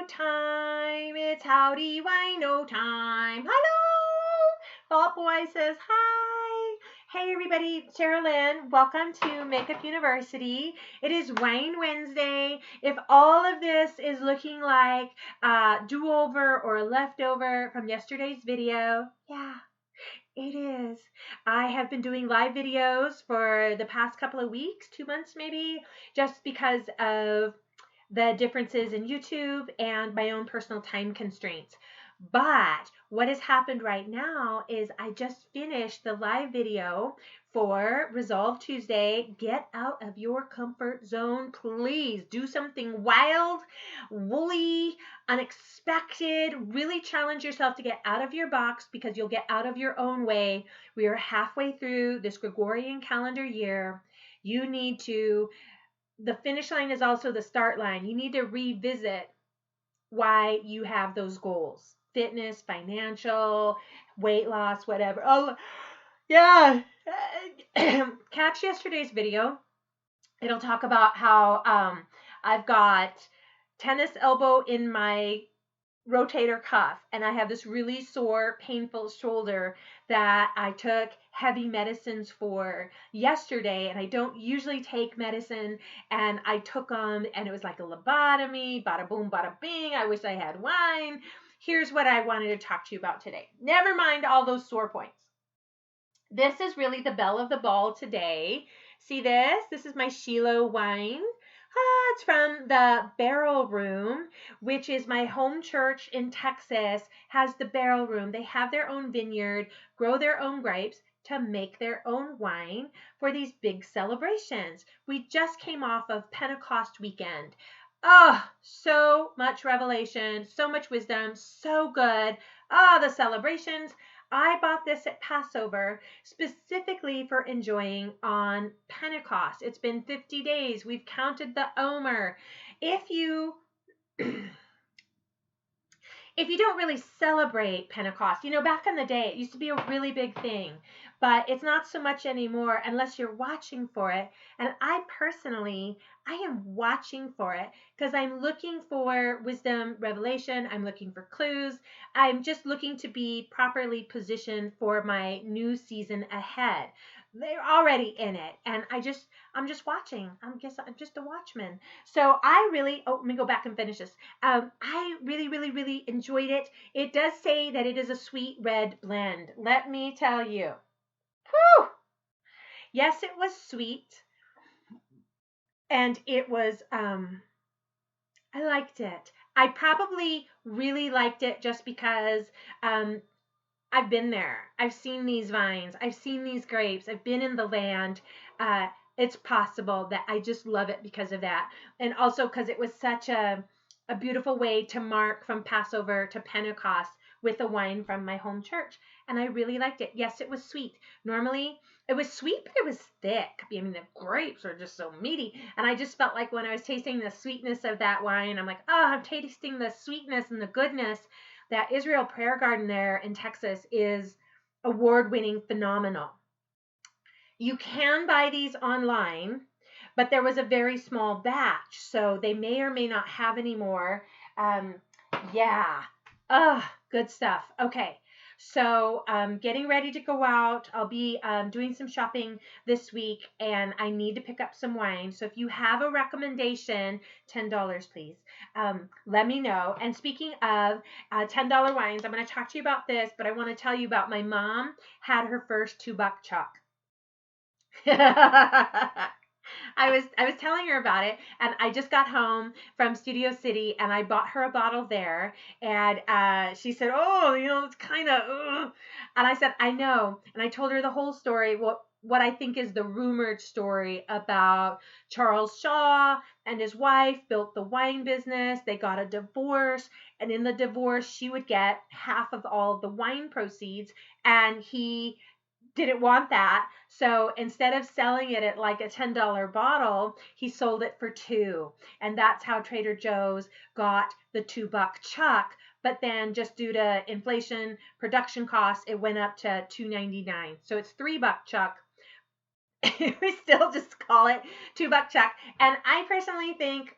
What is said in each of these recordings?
time. It's howdy wino time. Hello! Thought Boy says hi. Hey everybody, Cheryl Lynn. Welcome to Makeup University. It is Wine Wednesday. If all of this is looking like do-over or leftover from yesterday's video, yeah, it is. I have been doing live videos for the past couple of weeks, 2 months maybe, just because of the differences in YouTube and my own personal time constraints. But what has happened right now is I just finished the live video for Resolve Tuesday. Get out of your comfort zone, please. Do something wild, woolly, unexpected. Really challenge yourself to get out of your box because you'll get out of your own way. We are halfway through this Gregorian calendar year. You need to The finish line is also the start line. You need to revisit why you have those goals. Fitness, financial, weight loss, whatever. Oh, yeah. Catch yesterday's video. It'll talk about how I've got tennis elbow in my rotator cuff and I have this really sore, painful shoulder that I took heavy medicines for yesterday, and I don't usually take medicine, and I took them and it was like a lobotomy. Bada boom, bada bing. I wish I had wine. Here's what I wanted to talk to you about today. Never mind all those sore points. This is really the belle of the ball today. See this? This is my Shiloh wine. It's from the Barrel Room, which is my home church in Texas, has the Barrel Room. They have their own vineyard, grow their own grapes to make their own wine for these big celebrations. We just came off of Pentecost weekend. Oh, so much revelation, so much wisdom, so good. Oh, the celebrations. I bought this at Passover specifically for enjoying on Pentecost. It's been 50 days. We've counted the Omer. If you don't really celebrate Pentecost, back in the day, it used to be a really big thing, but it's not so much anymore unless you're watching for it. And I am watching for it because I'm looking for wisdom, revelation. I'm looking for clues. I'm just looking to be properly positioned for my new season ahead. They're already in it, and I'm just watching. I'm just a watchman. So let me go back and finish this. I really, really, really enjoyed it. It does say that it is a sweet red blend. Let me tell you. Whew! Yes, it was sweet. And it was, I liked it. I probably really liked it just because I've been there. I've seen these vines. I've seen these grapes. I've been in the land. It's possible that I just love it because of that. And also because it was such a beautiful way to mark from Passover to Pentecost with a wine from my home church. And I really liked it. Yes, it was sweet. Normally, it was sweet, but it was thick. I mean, the grapes are just so meaty. And I just felt like when I was tasting the sweetness of that wine, I'm like, oh, I'm tasting the sweetness and the goodness. That Israel Prayer Garden there in Texas is award-winning, phenomenal. You can buy these online, but there was a very small batch, so they may or may not have any more. Yeah. Good stuff. Okay. So getting ready to go out. I'll be doing some shopping this week, and I need to pick up some wine. So if you have a recommendation, $10 please, let me know. And speaking of $10 wines, I'm going to talk to you about this, but I want to tell you about my mom had her first $2 chuck. I was telling her about it, and I just got home from Studio City, and I bought her a bottle there, and she said, oh, it's kind of, and I said, I know, and I told her the whole story, what I think is the rumored story about Charles Shaw and his wife built the wine business. They got a divorce, and in the divorce, she would get half of all the wine proceeds, and he didn't want that. So instead of selling it at like a $10 bottle, he sold it for $2. And that's how Trader Joe's got the $2 chuck. But then just due to inflation, production costs, it went up to $2.99. So it's $3 chuck. We still just call it $2 chuck. And I personally think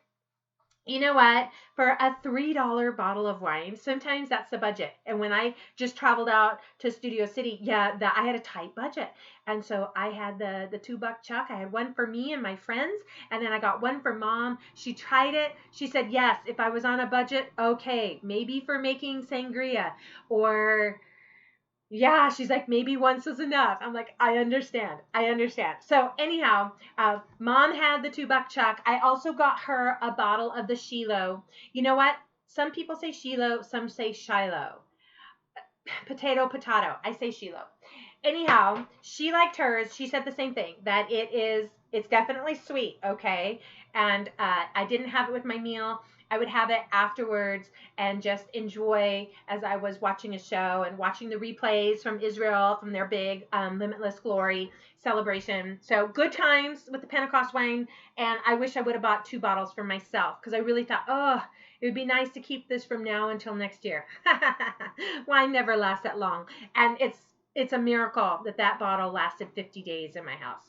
You know what? For a $3 bottle of wine, sometimes that's the budget. And when I just traveled out to Studio City, yeah, I had a tight budget. And so I had the $2 chuck. I had one for me and my friends, and then I got one for mom. She tried it. She said, yes, if I was on a budget, okay, maybe for making sangria, or yeah, she's like, maybe once is enough. I'm like, I understand. I understand. So anyhow, mom had the $2 chuck. I also got her a bottle of the Shiloh. You know what? Some people say Shiloh, some say Shiloh. Potato. I say Shiloh. Anyhow, she liked hers. She said the same thing, that it's definitely sweet, okay? And I didn't have it with my meal. I would have it afterwards and just enjoy as I was watching a show and watching the replays from Israel from their big Limitless Glory celebration. So good times with the Pentecost wine. And I wish I would have bought 2 bottles for myself, because I really thought, oh, it would be nice to keep this from now until next year. Wine never lasts that long. And it's a miracle that bottle lasted 50 days in my house.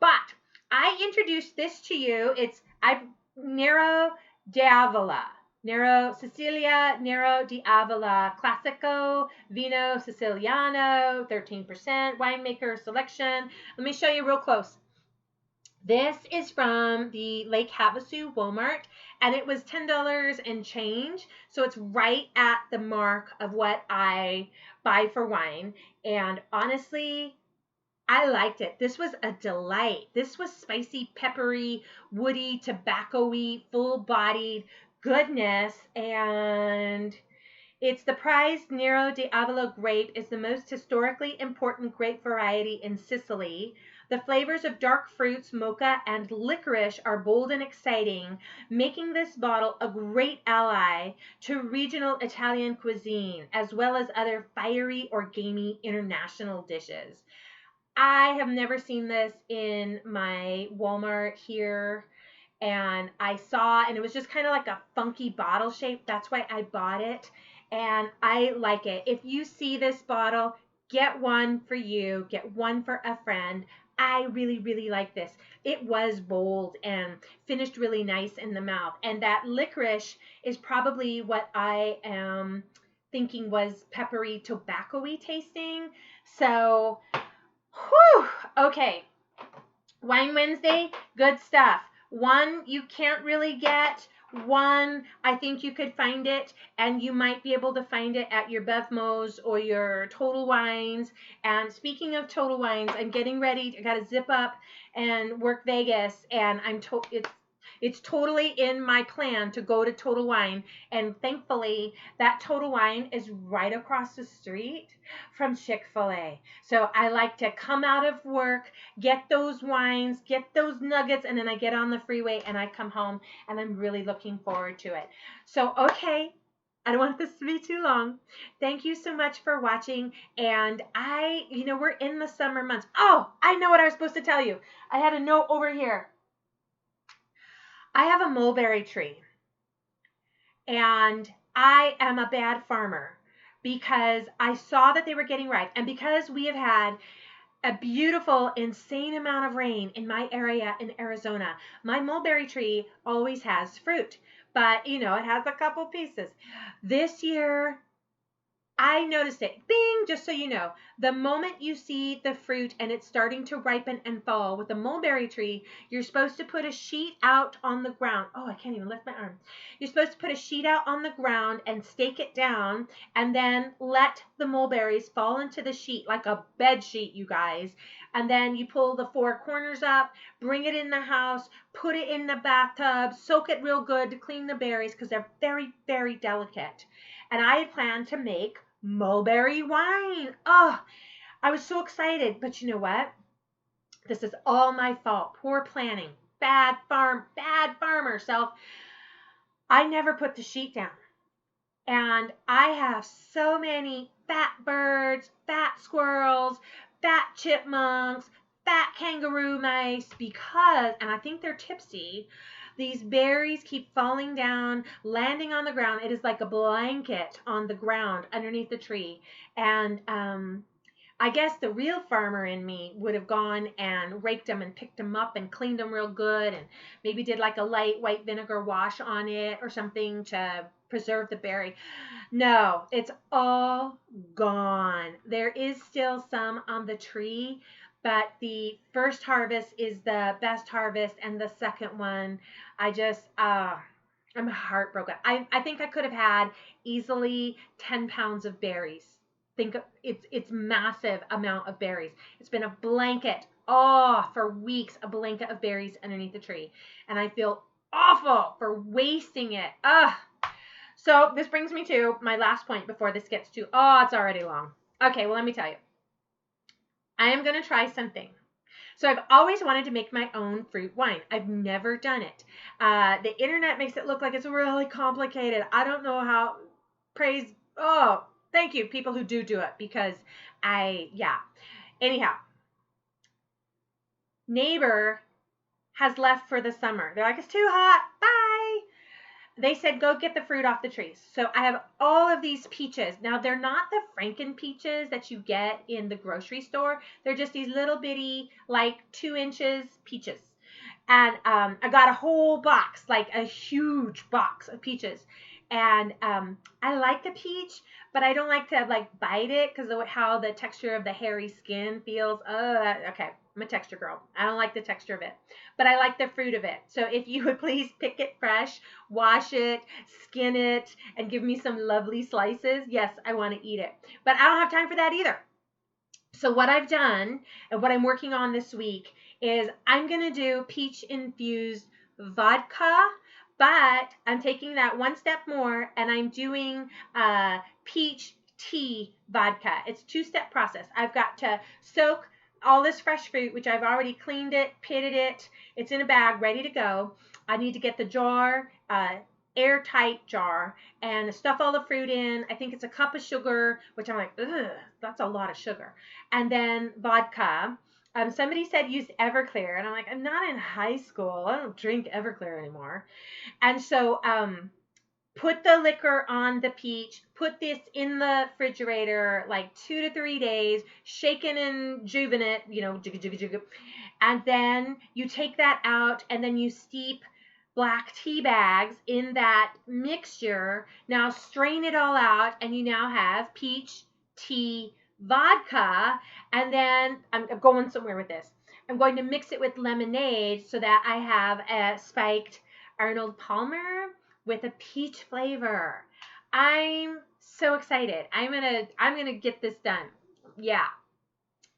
But I introduced this to you. I've Nero d'Avola. Nero di Avola Classico Vino Siciliano, 13% winemaker selection. Let me show you real close. This is from the Lake Havasu Walmart, and it was $10 and change. So it's right at the mark of what I buy for wine. And honestly, I liked it. This was a delight. This was spicy, peppery, woody, tobacco-y, full-bodied goodness. And it's the prized Nero di Avola grape, is the most historically important grape variety in Sicily. The flavors of dark fruits, mocha, and licorice are bold and exciting, making this bottle a great ally to regional Italian cuisine, as well as other fiery or gamey international dishes. I have never seen this in my Walmart here, and I saw, and it was just kind of like a funky bottle shape. That's why I bought it, and I like it. If you see this bottle, get one for you, get one for a friend. I really, really like this. It was bold and finished really nice in the mouth. And that licorice is probably what I am thinking was peppery, tobacco-y tasting. So, whew, okay. Wine Wednesday, good stuff. One you can't really get. One, I think you could find it, and you might be able to find it at your Bevmos or your Total Wines. And speaking of Total Wines, I'm getting ready. I got to zip up and work Vegas, and it's totally in my plan to go to Total Wine. And thankfully, that Total Wine is right across the street from Chick-fil-A. So I like to come out of work, get those wines, get those nuggets, and then I get on the freeway and I come home, and I'm really looking forward to it. So, okay. I don't want this to be too long. Thank you so much for watching. And we're in the summer months. Oh, I know what I was supposed to tell you. I had a note over here. I have a mulberry tree, and I am a bad farmer because I saw that they were getting ripe, and because we have had a beautiful, insane amount of rain in my area in Arizona, my mulberry tree always has fruit, but it has a couple pieces. This year, I noticed it. Bing, just so you know, the moment you see the fruit and it's starting to ripen and fall with a mulberry tree, you're supposed to put a sheet out on the ground. Oh, I can't even lift my arm. You're supposed to put a sheet out on the ground and stake it down, and then let the mulberries fall into the sheet like a bed sheet, you guys. And then you pull the 4 corners up, bring it in the house, put it in the bathtub, soak it real good to clean the berries because they're very, very delicate. And I had planned to make mulberry wine. Oh, I was so excited. But you know what? This is all my fault. Poor planning. Bad farmer. So I never put the sheet down. And I have so many fat birds, fat squirrels, fat chipmunks, fat kangaroo mice and I think they're tipsy. These berries keep falling down, landing on the ground. It is like a blanket on the ground underneath the tree. And I guess the real farmer in me would have gone and raked them and picked them up and cleaned them real good and maybe did like a light white vinegar wash on it or something to preserve the berry. No, it's all gone. There is still some on the tree, but the first harvest is the best harvest, and the second one, I just, I'm heartbroken. I think I could have had easily 10 pounds of berries. Think of, it's massive amount of berries. It's been a blanket, for weeks, a blanket of berries underneath the tree, and I feel awful for wasting it. So this brings me to my last point before this gets too, it's already long. Okay, well, let me tell you. I am going to try something. So I've always wanted to make my own fruit wine. I've never done it. The internet makes it look like it's really complicated. I don't know how, thank you, people who do it, because Anyhow, neighbor has left for the summer. They're like, it's too hot. Bye. They said, go get the fruit off the trees. So I have all of these peaches. Now, they're not the Franken peaches that you get in the grocery store. They're just these little bitty, like 2 inches peaches. And I got a whole box, like a huge box of peaches. And I like the peach, but I don't like to like bite it because of how the texture of the hairy skin feels. Okay, I'm a texture girl. I don't like the texture of it, but I like the fruit of it. So if you would please pick it fresh, wash it, skin it, and give me some lovely slices. Yes, I want to eat it, but I don't have time for that either. So what I've done and what I'm working on this week is I'm going to do peach infused vodka, but I'm taking that one step more and I'm doing peach tea vodka. It's a 2-step process. I've got to soak all this fresh fruit, which I've already cleaned it, pitted it. It's in a bag ready to go. I need to get the jar, airtight jar, and stuff all the fruit in. I think it's a cup of sugar, which I'm like, ugh, that's a lot of sugar. And then vodka. Somebody said use Everclear, and I'm like, I'm not in high school. I don't drink Everclear anymore. And so put the liquor on the peach, put this in the refrigerator like 2 to 3 days, shaken and juven it, jigga, jigga, jigga. And then you take that out and then you steep black tea bags in that mixture. Now strain it all out and you now have peach tea vodka. And then I'm going somewhere with this. I'm going to mix it with lemonade so that I have a spiked Arnold Palmer with a peach flavor. I'm so excited. I'm gonna get this done. Yeah.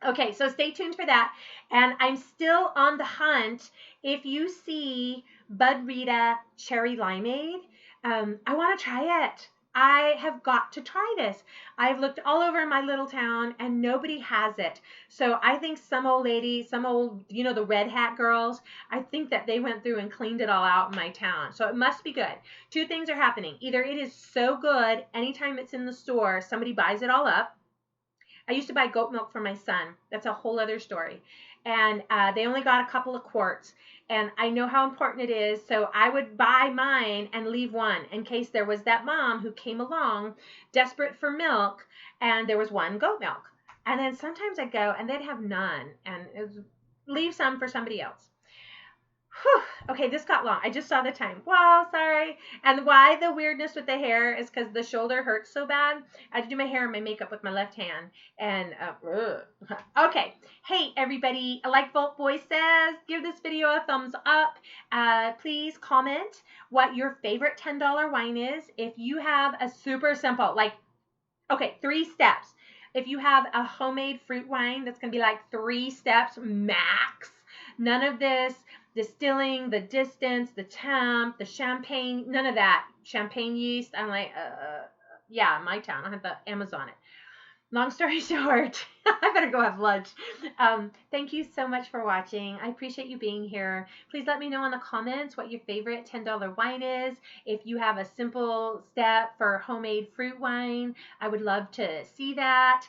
Okay, so stay tuned for that. And I'm still on the hunt. If you see Bud Rita Cherry Limeade, I want to try it. I have got to try this. I've looked all over my little town and nobody has it. So I think some old lady, the red hat girls, I think that they went through and cleaned it all out in my town. So it must be good. 2 things are happening. Either it is so good, anytime it's in the store, somebody buys it all up. I used to buy goat milk for my son. That's a whole other story. And they only got a couple of quarts. And I know how important it is. So I would buy mine and leave one in case there was that mom who came along desperate for milk and there was one goat milk. And then sometimes I'd go and they'd have none and leave some for somebody else. Whew. Okay, this got long. I just saw the time. Well, sorry. And why the weirdness with the hair is because the shoulder hurts so bad. I had to do my hair and my makeup with my left hand. And, okay. Hey, everybody. Like Volt Boy says, give this video a thumbs up. Please comment what your favorite $10 wine is. If you have a super simple, 3 steps. If you have a homemade fruit wine, that's going to be like 3 steps max. None of this distilling, the distance, the temp, the champagne, none of that. Champagne yeast, I'm like, my town. I have the Amazon it. Long story short, I better go have lunch. Thank you so much for watching. I appreciate you being here. Please let me know in the comments what your favorite $10 wine is. If you have a simple step for homemade fruit wine, I would love to see that.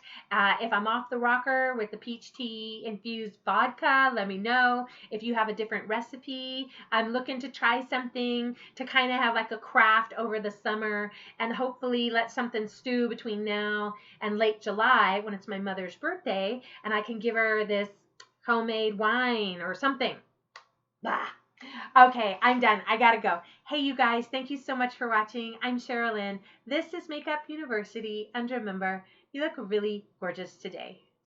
If I'm off the rocker with the peach tea infused vodka, let me know. If you have a different recipe, I'm looking to try something to kind of have like a craft over the summer and hopefully let something stew between now and late July when it's my mother's birthday. birthday and I can give her this homemade wine or something. Bah. Okay, I'm done. I gotta go. Hey, you guys, thank you so much for watching. I'm Sherilyn. This is Makeup University, and remember, you look really gorgeous today.